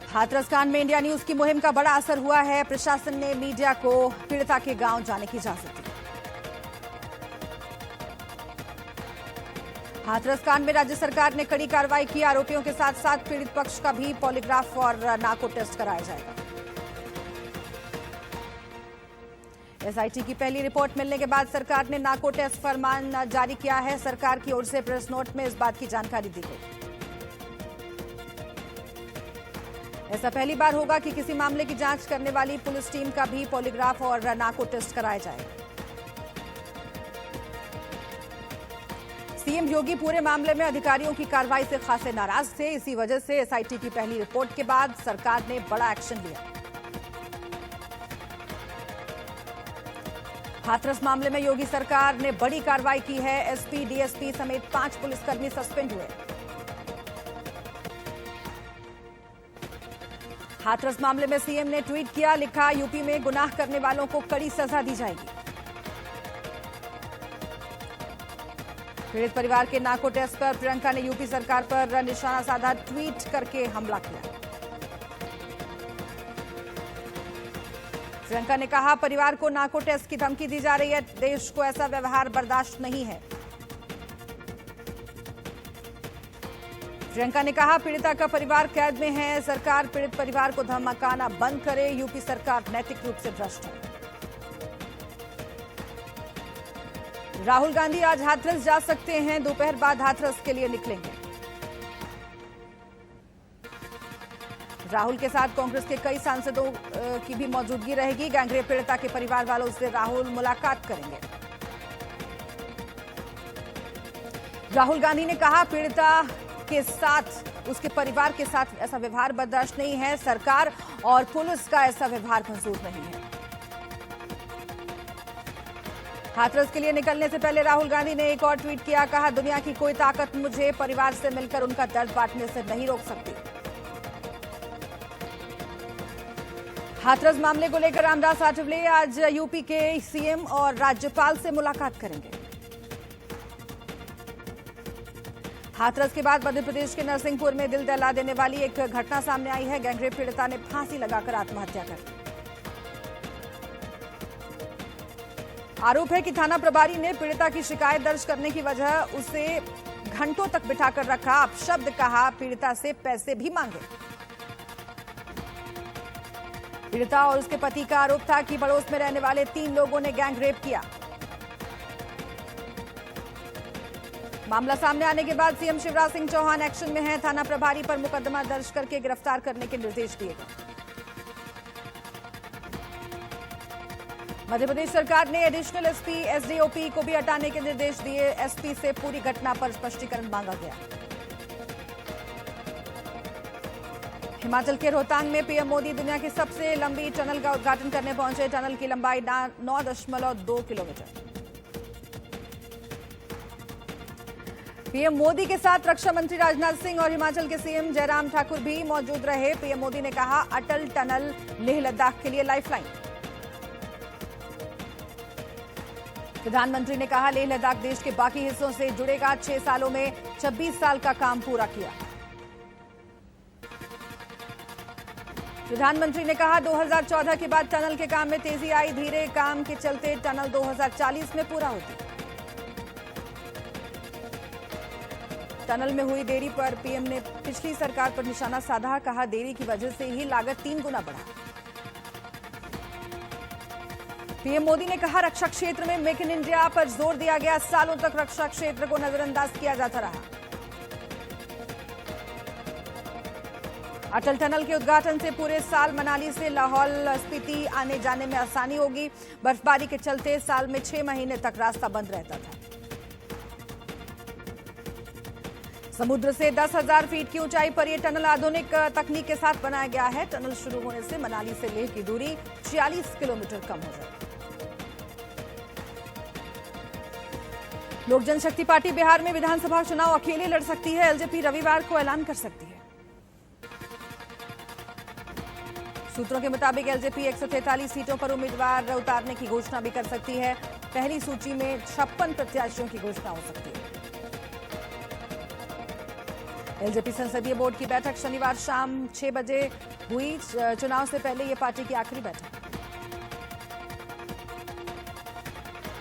हाथरस कांड में India news की मुहिम का बड़ा असर हुआ है। प्रशासन ने मीडिया को पीड़िता के गांव जाने की इजाजत दी। हाथरस कांड में राज्य सरकार ने कड़ी कार्रवाई की। आरोपियों के साथ साथ पीड़ित पक्ष का भी पॉलीग्राफ और नार्को टेस्ट कराया जाएगा। एसआईटी की पहली रिपोर्ट मिलने के बाद सरकार ने नार्को टेस्ट फरमान जारी किया है। सरकार की ओर से प्रेस नोट में इस बात की जानकारी दी गई। ऐसा पहली बार होगा कि किसी मामले की जांच करने वाली पुलिस टीम का भी पॉलीग्राफ और नार्को टेस्ट कराया जाएगा। सीएम योगी पूरे मामले में अधिकारियों की कार्रवाई से खासे नाराज थे। इसी वजह से एसआईटी की पहली रिपोर्ट के बाद सरकार ने बड़ा एक्शन लिया। हाथरस मामले में योगी सरकार ने बड़ी कार्रवाई की है। एसपी, डीएसपी समेत 5 पुलिसकर्मी सस्पेंड हुए। हाथरस मामले में सीएम ने ट्वीट किया, लिखा यूपी में गुनाह करने वालों को कड़ी सजा दी जाएगी। पीड़ित परिवार के नार्को टेस्ट पर प्रियंका ने यूपी सरकार पर निशाना साधा, ट्वीट करके हमला किया। प्रियंका ने कहा, परिवार को नार्को टेस्ट की धमकी दी जा रही है। देश को ऐसा व्यवहार बर्दाश्त नहीं है। प्रियंका ने कहा, पीड़िता का परिवार कैद में है। सरकार पीड़ित परिवार को धमकाना बंद करे। यूपी सरकार नैतिक रूप से भ्रष्ट है। राहुल गांधी आज हाथरस जा सकते हैं। दोपहर बाद हाथरस के लिए निकलेंगे। राहुल के साथ कांग्रेस के कई सांसदों की भी मौजूदगी रहेगी। गैंगरेप पीड़िता के परिवार वालों से राहुल मुलाकात करेंगे। राहुल गांधी ने कहा, पीड़िता के साथ, उसके परिवार के साथ ऐसा व्यवहार बर्दाश्त नहीं है। सरकार और पुलिस का ऐसा व्यवहार मंजूर नहीं है। हाथरस के लिए निकलने से पहले राहुल गांधी ने एक और ट्वीट किया, कहा, दुनिया की कोई ताकत मुझे परिवार से मिलकर उनका दर्द बांटने से नहीं रोक सकती। हाथरस मामले को लेकर रामदास आठवले आज यूपी के सीएम और राज्यपाल से मुलाकात करेंगे। हाथरस के बाद मध्य प्रदेश के नरसिंहपुर में दिल दहला देने वाली एक घटना सामने आई है। गैंगरेप पीड़िता ने फांसी लगाकर आत्महत्या कर ली। आरोप है कि थाना प्रभारी ने पीड़िता की शिकायत दर्ज करने की वजह उसे घंटों तक बिठाकर रखा। अपशब्द कहा, पीड़िता से पैसे भी मांगे। पीड़िता और उसके पति का आरोप था कि पड़ोस में रहने वाले 3 लोगों ने गैंगरेप किया। मामला सामने आने के बाद सीएम शिवराज सिंह चौहान एक्शन में हैं। थाना प्रभारी पर मुकदमा दर्ज करके गिरफ्तार करने के निर्देश दिए गए। मध्य प्रदेश सरकार ने एडिशनल एसपी, एसडीओपी को भी हटाने के निर्देश दिए। एसपी से पूरी घटना पर स्पष्टीकरण मांगा गया। हिमाचल के रोहतांग में पीएम मोदी दुनिया की सबसे लंबी टनल का उद्घाटन करने पहुंचे। टनल की लंबाई 9.2 किलोमीटर। पीएम मोदी के साथ रक्षा मंत्री राजनाथ सिंह और हिमाचल के सीएम जयराम ठाकुर भी मौजूद रहे। पीएम मोदी ने कहा, अटल टनल लेह लद्दाख के लिए लाइफलाइन। प्रधानमंत्री ने कहा, लेह लद्दाख देश के बाकी हिस्सों से जुड़ेगा। 6 सालों में 26 साल का काम पूरा किया। प्रधानमंत्री ने कहा, 2014 के बाद टनल के काम में तेजी आई। धीरे काम के चलते टनल 2040 में पूरा होगी। टनल में हुई देरी पर पीएम ने पिछली सरकार पर निशाना साधा। कहा, देरी की वजह से ही लागत 3 गुना बढ़ा। पीएम मोदी ने कहा, रक्षा क्षेत्र में मेक इन इंडिया पर जोर दिया गया। सालों तक रक्षा क्षेत्र को नजरअंदाज किया जाता रहा। अटल टनल के उद्घाटन से पूरे साल मनाली से लाहौल स्पीति आने जाने में आसानी होगी। बर्फबारी के चलते साल में 6 महीने तक रास्ता बंद रहता था। समुद्र से 10,000 फीट की ऊंचाई पर यह टनल आधुनिक तकनीक के साथ बनाया गया है। टनल शुरू होने से मनाली से लेह की दूरी 46 किलोमीटर कम हो जाएगी। लोक जनशक्ति पार्टी बिहार में विधानसभा चुनाव अकेले लड़ सकती है। एलजेपी रविवार को ऐलान कर सकती है। सूत्रों के मुताबिक एलजेपी 143 सीटों पर उम्मीदवार उतारने की घोषणा भी कर सकती है। पहली सूची में 56 प्रत्याशियों की घोषणा हो सकती है। एलजेपी संसदीय बोर्ड की बैठक शनिवार शाम 6 बजे हुई। चुनाव से पहले ये पार्टी की आखिरी बैठक।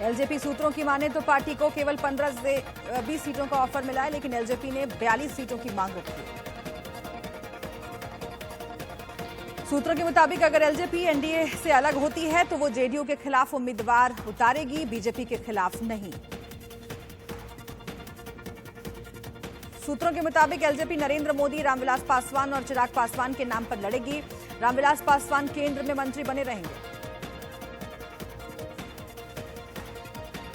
एलजेपी सूत्रों की माने तो पार्टी को केवल 15 से 20 सीटों का ऑफर मिला है, लेकिन एलजेपी ने 42 सीटों की मांग रखी है। सूत्रों के मुताबिक अगर एलजेपी एनडीए से अलग होती है तो वो जेडीयू के खिलाफ उम्मीदवार उतारेगी, बीजेपी के खिलाफ नहीं। सूत्रों के मुताबिक एलजेपी नरेंद्र मोदी, रामविलास पासवान और चिराग पासवान के नाम पर लड़ेगी। रामविलास पासवान केंद्र में मंत्री बने रहेंगे।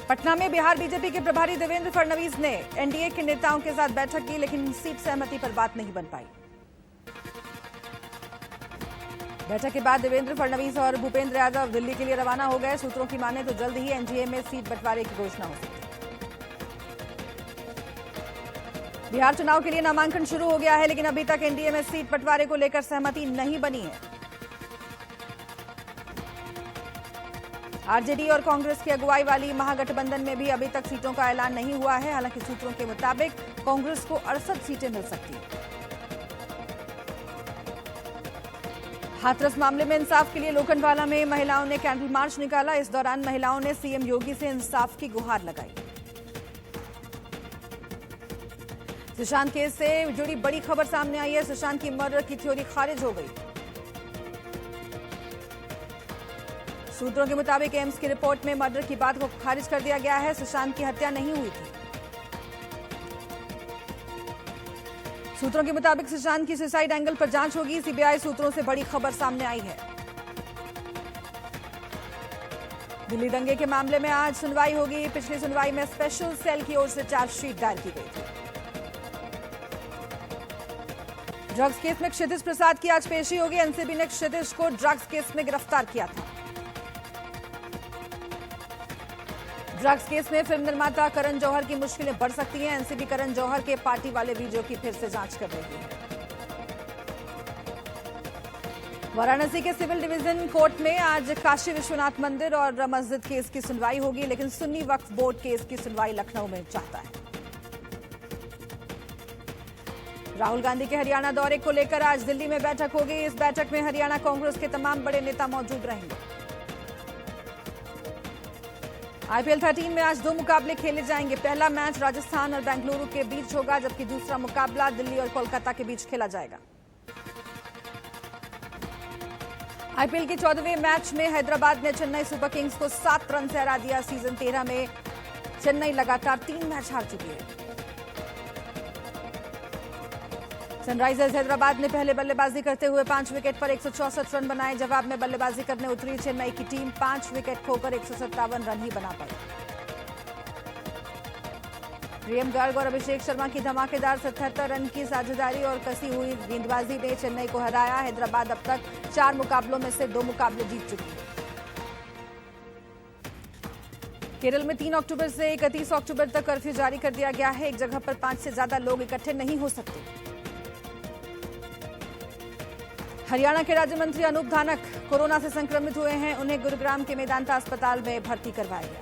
पटना में बिहार बीजेपी के प्रभारी देवेंद्र फडणवीस ने एनडीए के नेताओं के साथ बैठक की, लेकिन सीट सहमति पर बात नहीं बन पाई। बैठक के बाद देवेंद्र फडणवीस और भूपेंद्र यादव दिल्ली के लिए रवाना हो गए। सूत्रों की माने तो जल्द ही एनडीए में सीट बंटवारे की घोषणा हो सकती है। बिहार चुनाव के लिए नामांकन शुरू हो गया है, लेकिन अभी तक एनडीए में सीट बंटवारे को लेकर सहमति नहीं बनी है। आरजेडी और कांग्रेस की अगुवाई वाली महागठबंधन में भी अभी तक सीटों का ऐलान नहीं हुआ है। हालांकि सूत्रों के मुताबिक कांग्रेस को 68 सीटें मिल सकती हैं। हाथरस मामले में इंसाफ के लिए लोखंडवाला में महिलाओं ने कैंडल मार्च निकाला। इस दौरान महिलाओं ने सीएम योगी से इंसाफ की गुहार लगाई। सुशांत केस से जुड़ी बड़ी खबर सामने आई है। सुशांत की मर्डर की थ्योरी खारिज हो गई। सूत्रों के मुताबिक एम्स की रिपोर्ट में मर्डर की बात को खारिज कर दिया गया है। सुशांत की हत्या नहीं हुई थी। सूत्रों के मुताबिक सुशांत की सुसाइड एंगल पर जांच होगी। सीबीआई सूत्रों से बड़ी खबर सामने आई है। दिल्ली दंगे के मामले में आज सुनवाई होगी। पिछली सुनवाई में स्पेशल सेल की ओर से चार्जशीट दायर की गई थी। ड्रग्स केस में क्षितिज प्रसाद की आज पेशी होगी। एनसीबी ने क्षितिज को ड्रग्स केस में गिरफ्तार किया था। ड्रग्स केस में फिल्म निर्माता करण जौहर की मुश्किलें बढ़ सकती हैं। एनसीबी करण जौहर के पार्टी वाले वीडियो की फिर से जांच कर रही है। वाराणसी के सिविल डिवीजन कोर्ट में आज काशी विश्वनाथ मंदिर और मस्जिद केस की सुनवाई होगी, लेकिन सुन्नी वक्फ बोर्ड केस की सुनवाई लखनऊ में चाहता है। राहुल गांधी के हरियाणा दौरे को लेकर आज दिल्ली में बैठक होगी। इस बैठक में हरियाणा कांग्रेस के तमाम बड़े नेता मौजूद रहेंगे। आईपीएल 13 में आज 2 मुकाबले खेले जाएंगे। पहला मैच राजस्थान और बेंगलुरु के बीच होगा, जबकि दूसरा मुकाबला दिल्ली और कोलकाता के बीच खेला जाएगा। आईपीएल के 14वें मैच में हैदराबाद ने चेन्नई सुपर किंग्स को 7 रन से हरा दिया। सीजन 13 में चेन्नई लगातार 3 मैच हार चुकी है। सनराइजर्स हैदराबाद ने पहले बल्लेबाजी करते हुए 5 विकेट पर 164 रन बनाए। जवाब में बल्लेबाजी करने उतरी चेन्नई की टीम 5 विकेट खोकर 157 रन ही बना पाई। प्रियम गर्ग और अभिषेक शर्मा की धमाकेदार 77 रन की साझेदारी और कसी हुई गेंदबाजी ने चेन्नई को हराया। हैदराबाद अब तक 4 मुकाबलों में से 2 मुकाबले जीत चुकी है। केरल में 3 अक्टूबर से 31 अक्टूबर तक कर्फ्यू जारी कर दिया गया है। एक जगह पर 5 से ज्यादा लोग इकट्ठे नहीं हो सकते। हरियाणा के राज्य मंत्री अनूप धानक कोरोना से संक्रमित हुए हैं। उन्हें गुरुग्राम के मेदांता अस्पताल में भर्ती करवाया गया।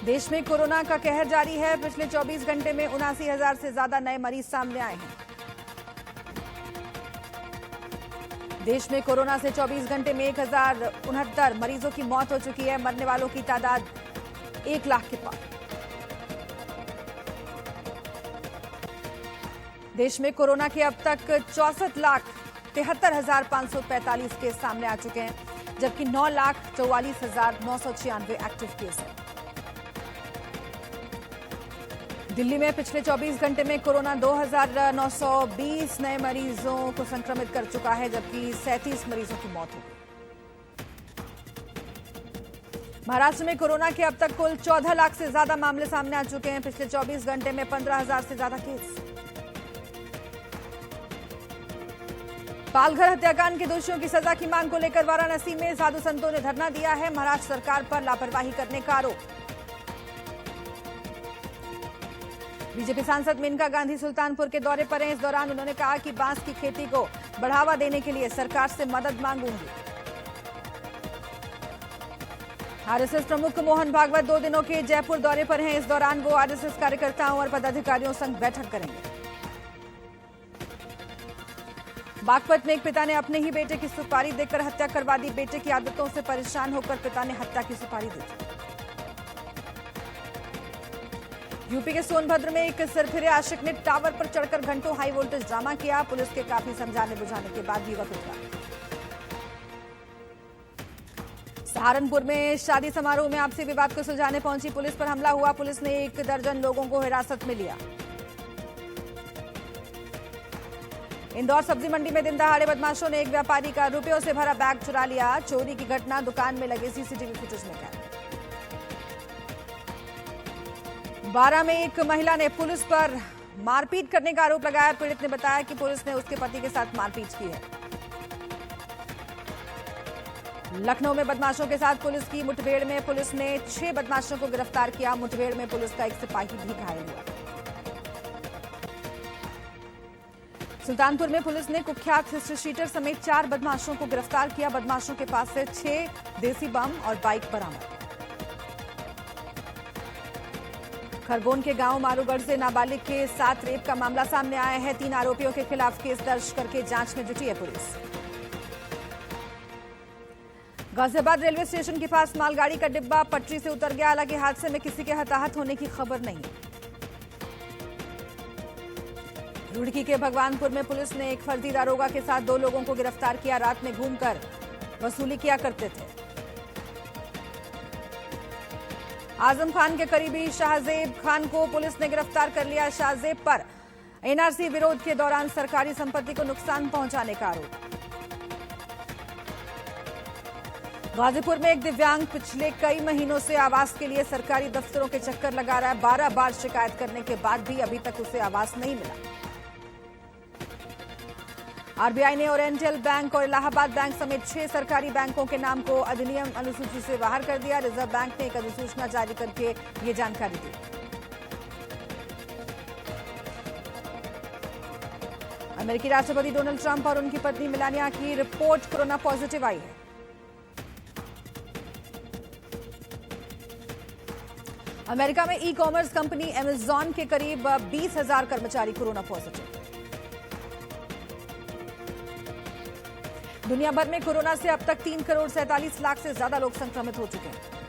देश में कोरोना का कहर जारी है। पिछले 24 घंटे में 79,000 से ज्यादा नए मरीज सामने आए हैं। देश में कोरोना से 24 घंटे में 1069 मरीजों की मौत हो चुकी है। मरने वालों की तादाद 1 लाख के पार। देश में कोरोना के अब तक 64,73,545 केस सामने आ चुके हैं, जबकि 9,44,996 एक्टिव केस हैं। दिल्ली में पिछले 24 घंटे में कोरोना 2,920 नए मरीजों को संक्रमित कर चुका है, जबकि 37 मरीजों की मौत हो गई। महाराष्ट्र में कोरोना के अब तक कुल 14 लाख से ज्यादा मामले सामने आ चुके हैं। पिछले 24 घंटे में 15,000 से ज्यादा केस। पालघर हत्याकांड के दोषियों की सजा की मांग को लेकर वाराणसी में साधु संतों ने धरना दिया है। महाराष्ट्र सरकार पर लापरवाही करने का आरोप। बीजेपी सांसद मेनका गांधी सुल्तानपुर के दौरे पर हैं। इस दौरान उन्होंने कहा कि बांस की खेती को बढ़ावा देने के लिए सरकार से मदद मांगूंगी। आरएसएस प्रमुख मोहन भागवत 2 दिनों के जयपुर दौरे पर हैं। इस दौरान वो आरएसएस कार्यकर्ताओं और पदाधिकारियों संग बैठक करेंगे। बागपत में एक पिता ने अपने ही बेटे की सुपारी देकर हत्या करवा दी। बेटे की आदतों से परेशान होकर पिता ने हत्या की सुपारी दी थी। यूपी के सोनभद्र में एक सिरफिरे आशिक ने टावर पर चढ़कर घंटों हाई वोल्टेज ड्रामा किया। पुलिस के काफी समझाने बुझाने के बाद युवक उतरा। सहारनपुर में शादी समारोह में आपसी विवाद को सुलझाने पहुंची पुलिस पर हमला हुआ। पुलिस ने 1 दर्जन लोगों को हिरासत में लिया। इंदौर सब्जी मंडी में दिन दहाड़े बदमाशों ने एक व्यापारी का रुपयों से भरा बैग चुरा लिया। चोरी की घटना दुकान में लगे सीसीटीवी फुटेज में कैद। 12 में एक महिला ने पुलिस पर मारपीट करने का आरोप लगाया। पीड़ित ने बताया कि पुलिस ने उसके पति के साथ मारपीट की है। लखनऊ में बदमाशों के साथ पुलिस की मुठभेड़ में पुलिस ने 6 बदमाशों को गिरफ्तार किया। मुठभेड़ में पुलिस का एक सिपाही भी घायल हुआ। सुल्तानपुर में पुलिस ने कुख्यात हिस्ट्री शीटर समेत 4 बदमाशों को गिरफ्तार किया। बदमाशों के पास से 6 देसी बम और बाइक बरामद। खरगोन के गांव मारूगढ़ से नाबालिग के साथ रेप का मामला सामने आया है। 3 आरोपियों के खिलाफ केस दर्ज करके जांच में जुटी है पुलिस। गाजियाबाद रेलवे स्टेशन के पास मालगाड़ी का डिब्बा पटरी से उतर गया। हालांकि हादसे में किसी के हताहत होने की खबर नहीं। रुड़की के भगवानपुर में पुलिस ने एक फर्जी दारोगा के साथ 2 लोगों को गिरफ्तार किया। रात में घूमकर वसूली किया करते थे। आजम खान के करीबी शाहजेब खान को पुलिस ने गिरफ्तार कर लिया। शाहजेब पर एनआरसी विरोध के दौरान सरकारी संपत्ति को नुकसान पहुंचाने का आरोप। गाजीपुर में एक दिव्यांग पिछले कई महीनों से आवास के लिए सरकारी दफ्तरों के चक्कर लगा रहा है। 12 बार शिकायत करने के बाद भी अभी तक उसे आवास नहीं मिला। आरबीआई ने ओरिएंटल बैंक और इलाहाबाद बैंक समेत 6 सरकारी बैंकों के नाम को अधिनियम अनुसूची से बाहर कर दिया। रिजर्व बैंक ने एक अधिसूचना जारी करके ये जानकारी दी। अमेरिकी राष्ट्रपति डोनाल्ड ट्रंप और उनकी पत्नी मेलानिया की रिपोर्ट कोरोना पॉजिटिव आई है। अमेरिका में ई कॉमर्स कंपनी अमेजॉन के करीब 20,000 कर्मचारी कोरोना पॉजिटिव। दुनिया भर में कोरोना से अब तक 3 करोड़ 47 लाख से ज्यादा लोग संक्रमित हो चुके हैं।